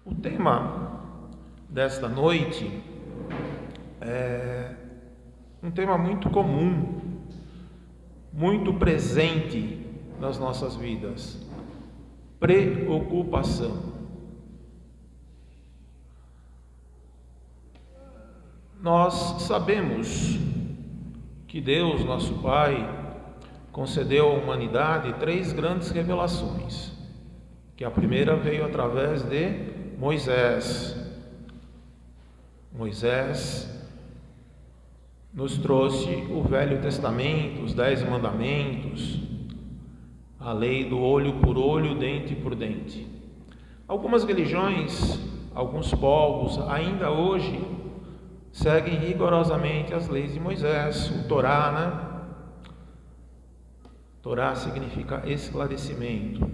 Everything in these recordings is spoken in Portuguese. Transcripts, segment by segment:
O tema desta noite é um tema muito comum, muito presente nas nossas vidas: preocupação. Nós sabemos que Deus, nosso Pai, concedeu à humanidade 3 grandes revelações, que a primeira veio através de Moisés. Moisés nos trouxe o Velho Testamento, os 10 mandamentos, a lei do olho por olho, dente por dente. Algumas religiões, alguns povos, ainda hoje, seguem rigorosamente as leis de Moisés, o Torá, né? Torá significa esclarecimento.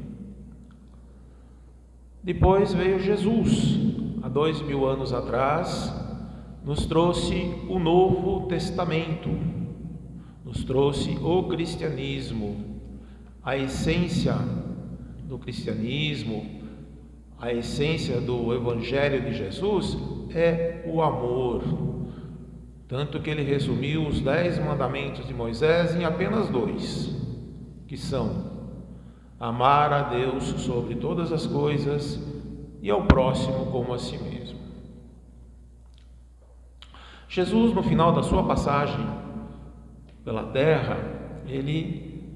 Depois veio Jesus, há 2000 anos atrás, nos trouxe o Novo Testamento, nos trouxe o cristianismo. A essência do cristianismo, a essência do Evangelho de Jesus é o amor. Tanto que ele resumiu os 10 mandamentos de Moisés em apenas 2, que são amar a Deus sobre todas as coisas e ao próximo como a si mesmo. Jesus, no final da sua passagem pela terra, ele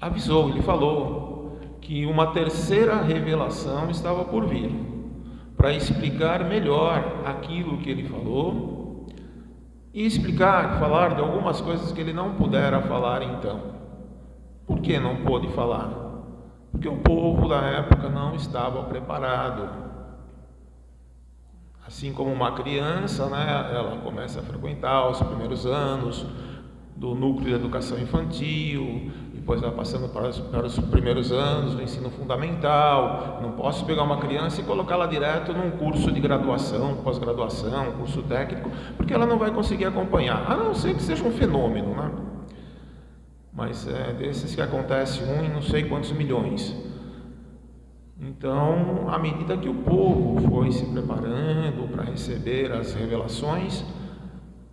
avisou, ele falou que uma terceira revelação estava por vir, para explicar melhor aquilo que ele falou e falar de algumas coisas que ele não pudera falar então. Por que não pôde falar? Porque o povo da época não estava preparado. Assim como uma criança, né, ela começa a frequentar os primeiros anos do núcleo de educação infantil, depois vai passando para os primeiros anos do ensino fundamental. Não posso pegar uma criança e colocá-la direto num curso de graduação, pós-graduação, curso técnico, porque ela não vai conseguir acompanhar, a não ser que seja um fenômeno, né? Mas é desses que acontece em não sei quantos milhões. Então, à medida que o povo foi se preparando para receber as revelações,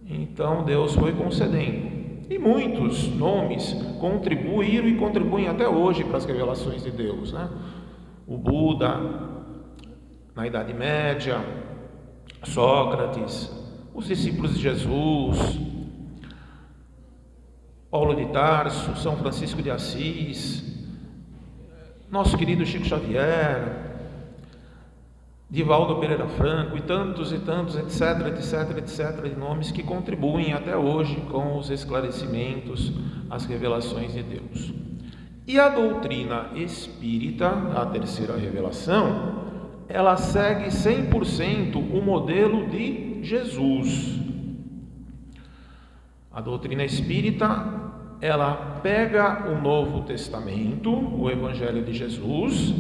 então Deus foi concedendo. E muitos nomes contribuíram e contribuem até hoje para as revelações de Deus, né? O Buda, na Idade Média, Sócrates, os discípulos de Jesus, Paulo de Tarso, São Francisco de Assis, nosso querido Chico Xavier, Divaldo Pereira Franco e tantos, etc, de nomes que contribuem até hoje com os esclarecimentos, as revelações de Deus. E a doutrina espírita, a terceira revelação, ela segue 100% o modelo de Jesus. A doutrina espírita, ela pega o Novo Testamento, o Evangelho de Jesus,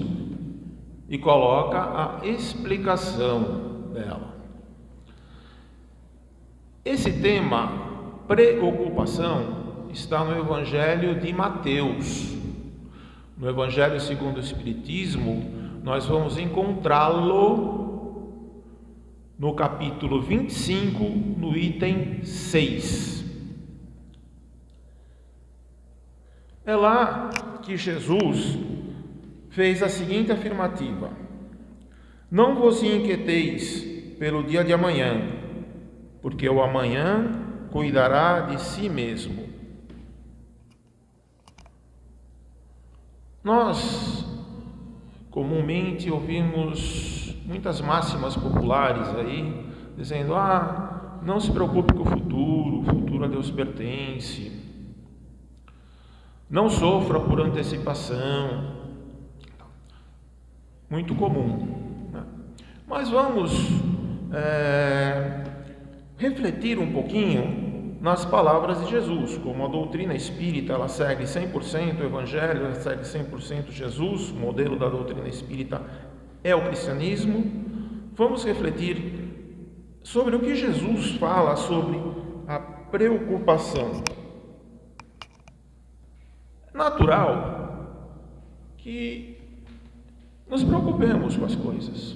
e coloca a explicação dela. Esse tema, preocupação, está no Evangelho de Mateus. No Evangelho segundo o Espiritismo, nós vamos encontrá-lo no capítulo 25, no item 6. É lá que Jesus fez a seguinte afirmativa: não vos inquieteis pelo dia de amanhã, porque o amanhã cuidará de si mesmo. Nós comumente ouvimos muitas máximas populares aí, dizendo: não se preocupe com o futuro a Deus pertence, não sofra por antecipação. Muito comum, né? Mas vamos refletir um pouquinho nas palavras de Jesus. Como a doutrina espírita ela segue 100% o Evangelho, ela segue 100% Jesus, o modelo da doutrina espírita é o cristianismo. Vamos refletir sobre o que Jesus fala sobre a preocupação. É natural que nos preocupemos com as coisas.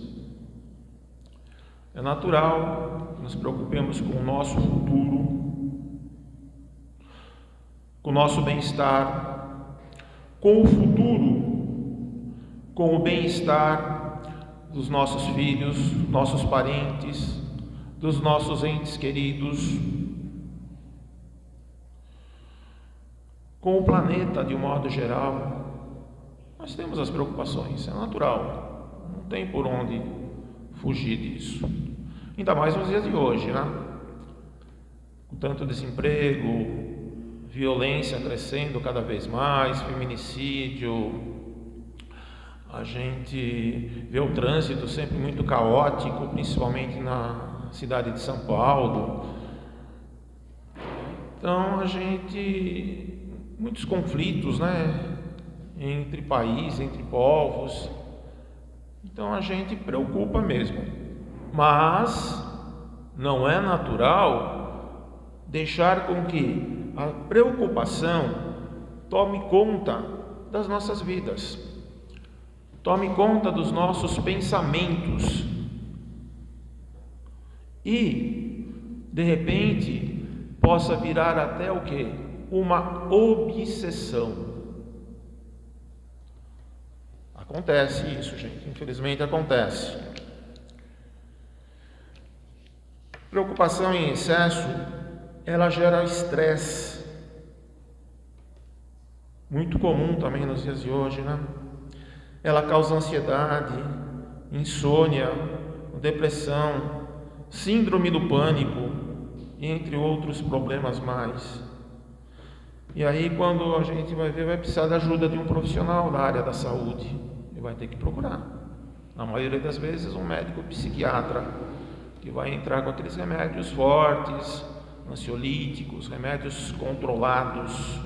É natural que nos preocupemos com o nosso futuro, com o nosso bem-estar, com o futuro, com o bem-estar dos nossos filhos, nossos parentes, dos nossos entes queridos, com o planeta de um modo geral. Nós temos as preocupações, é natural, não tem por onde fugir disso. Ainda mais nos dias de hoje, né? Com tanto desemprego, violência crescendo cada vez mais, feminicídio, a gente vê o trânsito sempre muito caótico, principalmente na cidade de São Paulo. Então muitos conflitos, né? Entre países, entre povos. Então a gente preocupa mesmo. Mas não é natural deixar com que a preocupação tome conta das nossas vidas, tome conta dos nossos pensamentos e, de repente, possa virar até o quê? Uma obsessão. Acontece isso, gente, infelizmente acontece. Preocupação em excesso, ela gera estresse, muito comum também nos dias de hoje, né? Ela causa ansiedade, insônia, depressão, síndrome do pânico, entre outros problemas mais. E aí, quando a gente vai ver, vai precisar da ajuda de um profissional da área da saúde, e vai ter que procurar, na maioria das vezes, um médico psiquiatra, que vai entrar com aqueles remédios fortes, ansiolíticos, remédios controlados.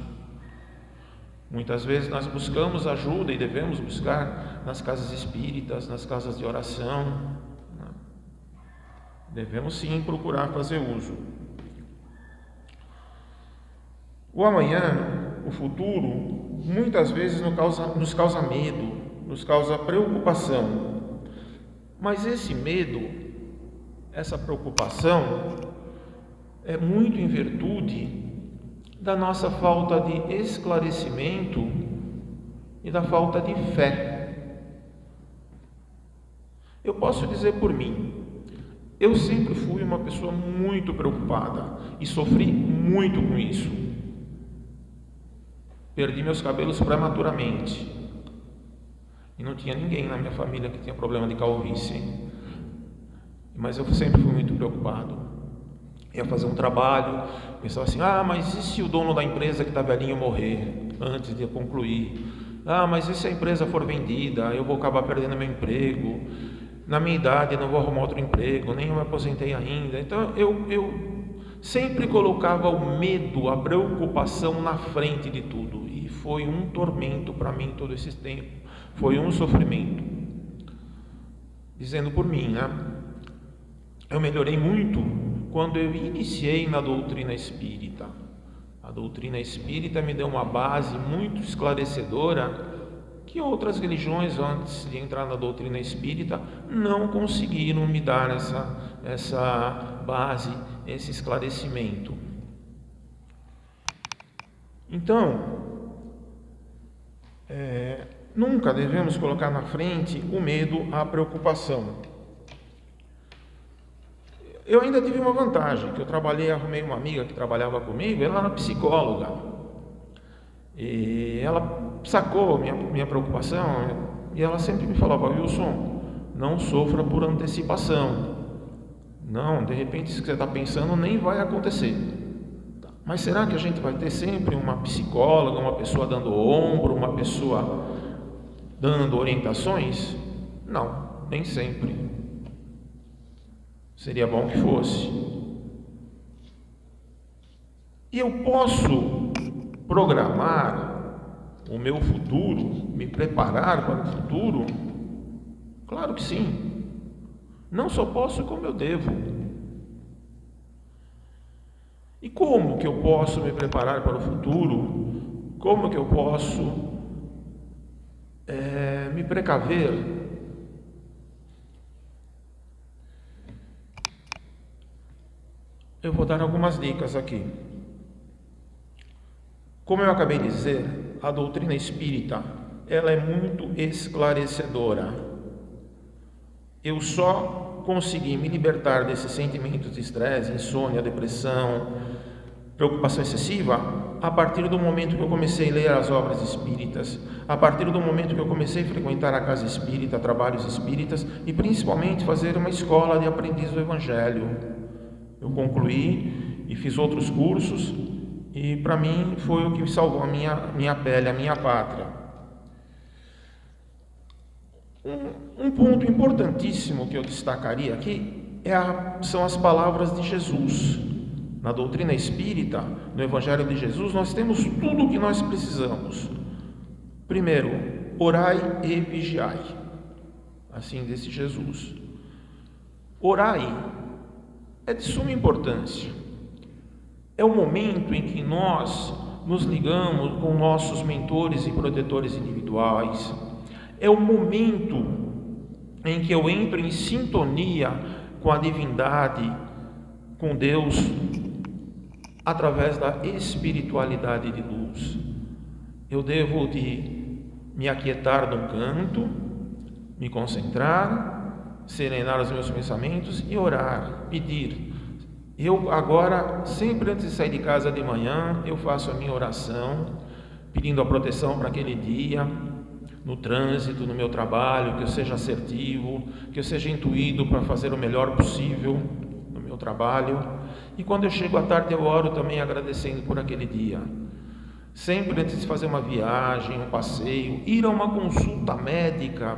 Muitas vezes nós buscamos ajuda e devemos buscar nas casas espíritas, nas casas de oração, né? Devemos sim procurar fazer uso. O amanhã, o futuro, muitas vezes nos causa medo, nos causa preocupação. Mas esse medo, essa preocupação, é muito em virtude da nossa falta de esclarecimento e da falta de fé. Eu posso dizer por mim, eu sempre fui uma pessoa muito preocupada e sofri muito com isso. Perdi meus cabelos prematuramente e não tinha ninguém na minha família que tinha problema de calvície, mas eu sempre fui muito preocupado. Ia fazer um trabalho, pensava assim, mas e se o dono da empresa que está velhinho morrer antes de eu concluir? Mas e se a empresa for vendida, eu vou acabar perdendo meu emprego, na minha idade não vou arrumar outro emprego, nem eu me aposentei ainda. Então eu sempre colocava o medo, a preocupação na frente de tudo, e foi um tormento para mim todo esse tempo, foi um sofrimento. Dizendo por mim, né? Eu melhorei muito quando eu iniciei na doutrina espírita. A doutrina espírita me deu uma base muito esclarecedora que outras religiões, antes de entrar na doutrina espírita, não conseguiram me dar essa base, esse esclarecimento. Então, nunca devemos colocar na frente o medo, a preocupação. Eu ainda tive uma vantagem, que eu arrumei uma amiga que trabalhava comigo, ela era psicóloga, e ela sacou minha preocupação, e ela sempre me falava, Wilson, não sofra por antecipação, não, de repente isso que você está pensando nem vai acontecer. Mas será que a gente vai ter sempre uma psicóloga, uma pessoa dando ombro, uma pessoa dando orientações? Não, nem sempre. Seria bom que fosse. E eu posso programar o meu futuro, me preparar para o futuro? Claro que sim. Não só posso, como eu devo. E como que eu posso me preparar para o futuro? Como que eu posso me precaver? eu vou dar algumas dicas aqui. Como eu acabei de dizer, a doutrina espírita, ela é muito esclarecedora. Eu só consegui me libertar desses sentimentos de estresse, insônia, depressão, preocupação excessiva, a partir do momento que eu comecei a ler as obras espíritas, a partir do momento que eu comecei a frequentar a casa espírita, trabalhos espíritas e principalmente fazer uma escola de aprendiz do Evangelho. Eu concluí e fiz outros cursos e para mim foi o que salvou a minha pele, a minha pátria. Um ponto importantíssimo que eu destacaria aqui são as palavras de Jesus. Na doutrina espírita, no Evangelho de Jesus, nós temos tudo o que nós precisamos. Primeiro, orai e vigiai. Assim disse Jesus. Orai é de suma importância. É o momento em que nós nos ligamos com nossos mentores e protetores individuais. É o momento em que eu entro em sintonia com a divindade, com Deus, através da espiritualidade de luz. Eu devo de me aquietar num canto, me concentrar, serenar os meus pensamentos e orar, pedir. Eu agora, sempre antes de sair de casa de manhã, eu faço a minha oração, pedindo a proteção para aquele dia, no trânsito, no meu trabalho, que eu seja assertivo, que eu seja intuído para fazer o melhor possível no meu trabalho. E quando eu chego à tarde, eu oro também agradecendo por aquele dia. Sempre antes de fazer uma viagem, um passeio, ir a uma consulta médica,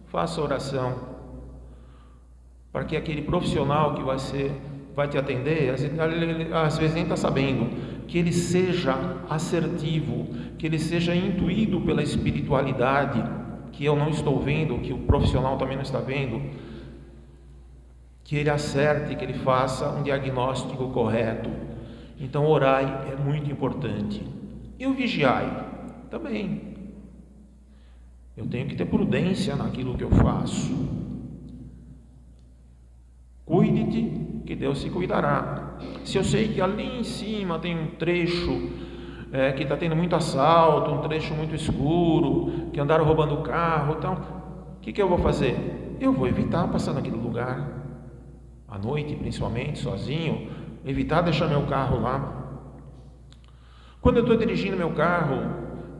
faça oração, para que aquele profissional que vai te atender, às vezes nem está sabendo, que ele seja assertivo, que ele seja intuído pela espiritualidade, que eu não estou vendo, que o profissional também não está vendo, que ele acerte, que ele faça um diagnóstico correto. Então orai é muito importante. E o vigiai também. Eu tenho que ter prudência naquilo que eu faço. Cuide-te, que Deus se cuidará. Se eu sei que ali em cima tem um trecho que está tendo muito assalto, um trecho muito escuro, que andaram roubando o carro, então, o que eu vou fazer? Eu vou evitar passar naquele lugar, à noite principalmente, sozinho, evitar deixar meu carro lá. Quando eu estou dirigindo meu carro,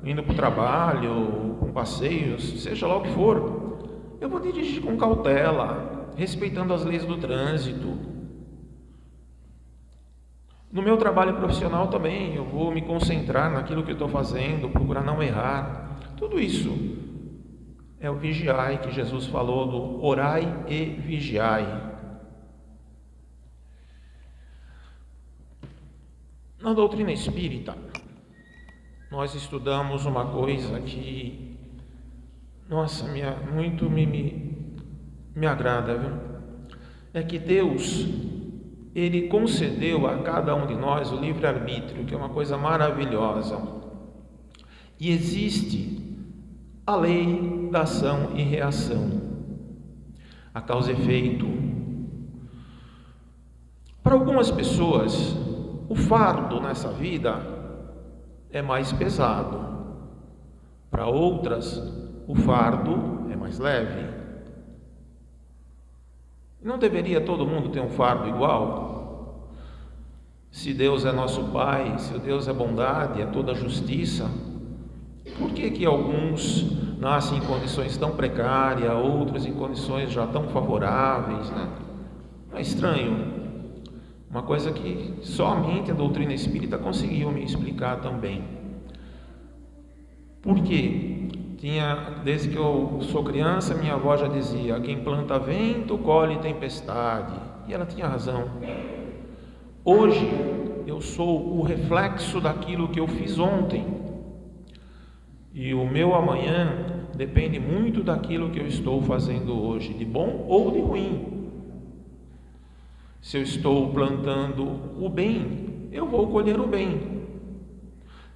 indo para o trabalho, com passeios, seja lá o que for, eu vou dirigir com cautela, respeitando as leis do trânsito. No meu trabalho profissional também, eu vou me concentrar naquilo que eu estou fazendo, procurar não errar. Tudo isso é o vigiai que Jesus falou, do orai e vigiai. Na doutrina espírita, nós estudamos uma coisa que, nossa, muito me agrada, viu? É que Deus, Ele concedeu a cada um de nós o livre-arbítrio, que é uma coisa maravilhosa. E existe a lei da ação e reação, a causa e efeito. Para algumas pessoas, o fardo nessa vida é mais pesado. Para outras, o fardo é mais leve. Não deveria todo mundo ter um fardo igual? Se Deus é nosso Pai, se Deus é bondade, é toda justiça, por que alguns nascem em condições tão precárias, outros em condições já tão favoráveis, né? Não é estranho? Uma coisa que somente a doutrina espírita conseguiu me explicar também. Por quê? Desde que eu sou criança, minha avó já dizia: quem planta vento, colhe tempestade. E ela tinha razão. Hoje, eu sou o reflexo daquilo que eu fiz ontem. E o meu amanhã depende muito daquilo que eu estou fazendo hoje, de bom ou de ruim. Se eu estou plantando o bem, eu vou colher o bem.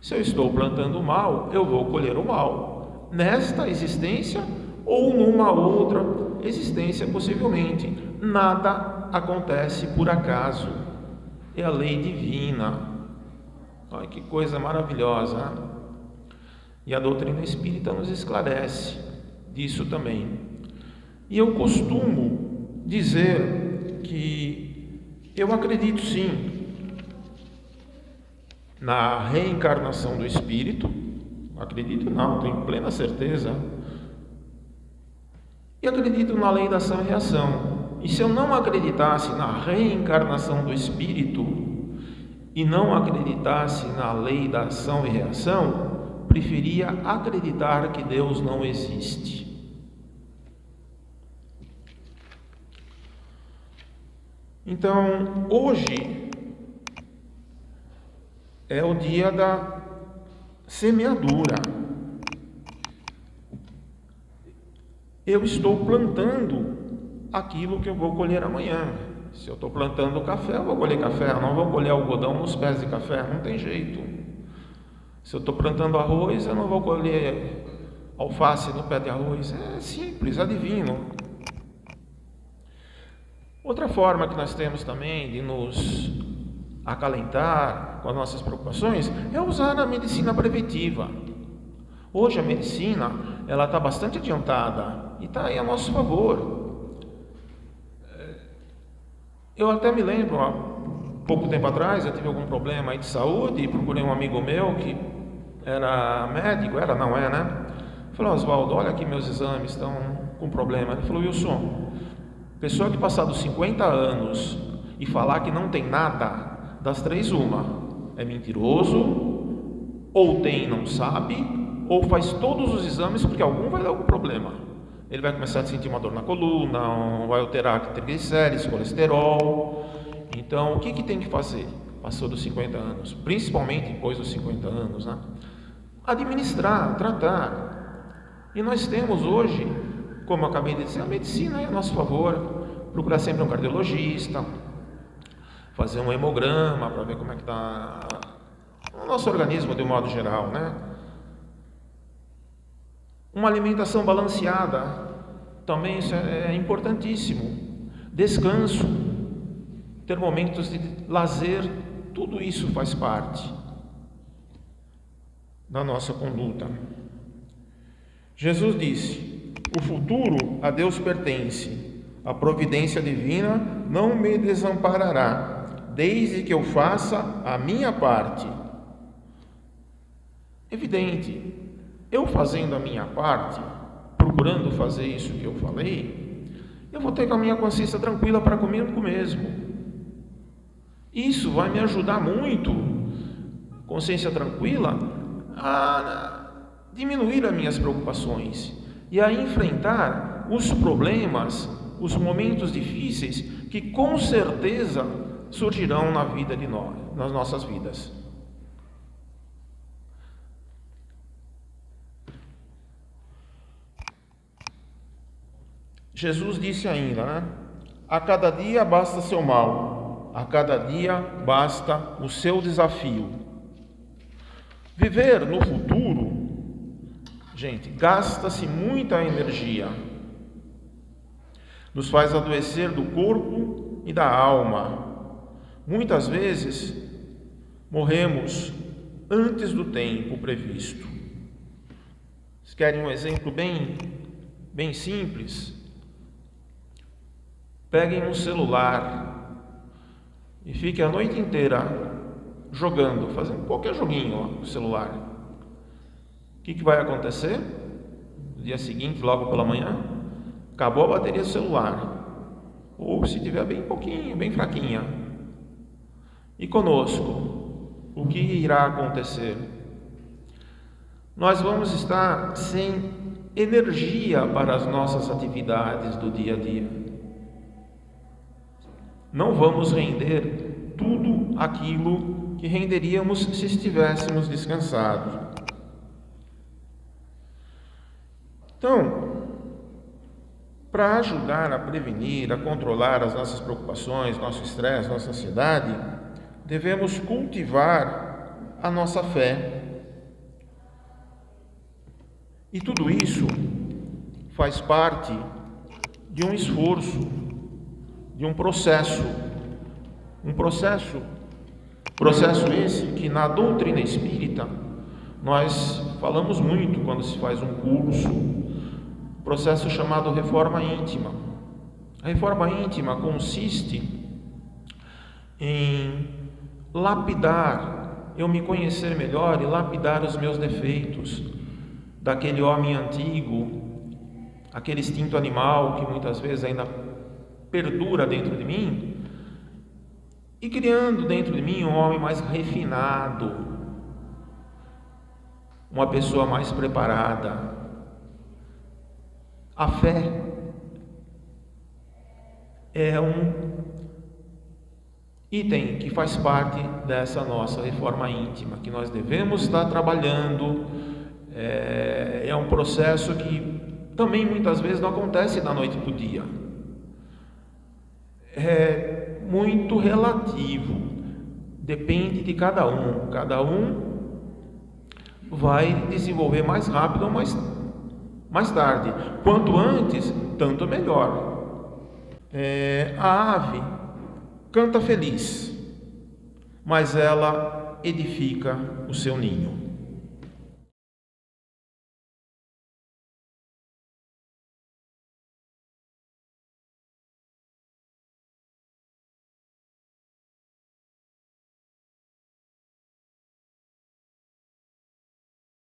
Se eu estou plantando o mal, eu vou colher o mal. Nesta existência ou numa outra existência, possivelmente. Nada acontece por acaso. é a lei divina. Olha que coisa maravilhosa. E a doutrina espírita nos esclarece disso também. E eu costumo dizer que eu acredito sim na reencarnação do espírito. Acredito não, tenho plena certeza. E acredito na lei da ação e reação. E se eu não acreditasse na reencarnação do espírito e não acreditasse na lei da ação e reação, preferia acreditar que Deus não existe. Então, hoje é o dia da semeadura. Eu estou plantando aquilo que eu vou colher amanhã. Se eu estou plantando café, eu vou colher café. Eu não vou colher algodão nos pés de café, não tem jeito. Se eu estou plantando arroz, eu não vou colher alface no pé de arroz. É simples, é divino. Outra forma que nós temos também de nos acalentar com as nossas preocupações é usar a medicina preventiva. Hoje a medicina ela está bastante adiantada e está aí a nosso favor. Eu até me lembro, há pouco tempo atrás, eu tive algum problema aí de saúde e procurei um amigo meu que era médico, não é, né? Falei, Oswaldo, olha aqui meus exames estão com problema. Ele falou, Wilson, pessoa que passar dos 50 anos e falar que não tem nada, das três uma, é mentiroso, ou tem e não sabe, ou faz todos os exames porque algum vai dar algum problema. Ele vai começar a sentir uma dor na coluna, vai alterar triglicérides, colesterol. Então, o que tem que fazer? Passou dos 50 anos, principalmente depois dos 50 anos, né? Administrar, tratar. E nós temos hoje, como eu acabei de dizer, a medicina é a nosso favor. Procurar sempre um cardiologista, fazer um hemograma para ver como é que está o nosso organismo de um modo geral, né? Uma alimentação balanceada, também isso é importantíssimo. Descanso, ter momentos de lazer, tudo isso faz parte da nossa conduta. Jesus disse: o futuro a Deus pertence, a providência divina não me desamparará, desde que eu faça a minha parte. Evidente, eu fazendo a minha parte, procurando fazer isso que eu falei, eu vou ter com a minha consciência tranquila para comigo mesmo. Isso vai me ajudar muito, consciência tranquila, a diminuir as minhas preocupações e a enfrentar os problemas, os momentos difíceis que com certeza surgirão na vida de nós, nas nossas vidas. Jesus disse ainda, né? A cada dia basta seu mal, a cada dia basta o seu desafio. Viver no futuro, gente, gasta-se muita energia, nos faz adoecer do corpo e da alma. Muitas vezes morremos antes do tempo previsto. Vocês querem um exemplo bem simples? Peguem um celular e fiquem a noite inteira jogando, fazendo qualquer joguinho no celular. O que vai acontecer? No dia seguinte, logo pela manhã, acabou a bateria do celular. Ou se tiver bem pouquinho, bem fraquinha. E conosco, o que irá acontecer? Nós vamos estar sem energia para as nossas atividades do dia a dia. Não vamos render tudo aquilo que renderíamos se estivéssemos descansados. Então, para ajudar a prevenir, a controlar as nossas preocupações, nosso estresse, nossa ansiedade, devemos cultivar a nossa fé. E tudo isso faz parte de um esforço, de um processo Processo esse que na doutrina espírita nós falamos muito quando se faz um curso, processo chamado reforma íntima. A reforma íntima consiste em lapidar, eu me conhecer melhor e lapidar os meus defeitos, daquele homem antigo, aquele instinto animal que muitas vezes ainda perdura dentro de mim, e criando dentro de mim um homem mais refinado, uma pessoa mais preparada. A fé é um item que faz parte dessa nossa reforma íntima, que nós devemos estar trabalhando. É um processo que também muitas vezes não acontece da noite para o dia. É muito relativo, depende de cada um. Cada um vai desenvolver mais rápido ou mais tarde. Quanto antes, tanto melhor. A ave canta feliz, mas ela edifica o seu ninho.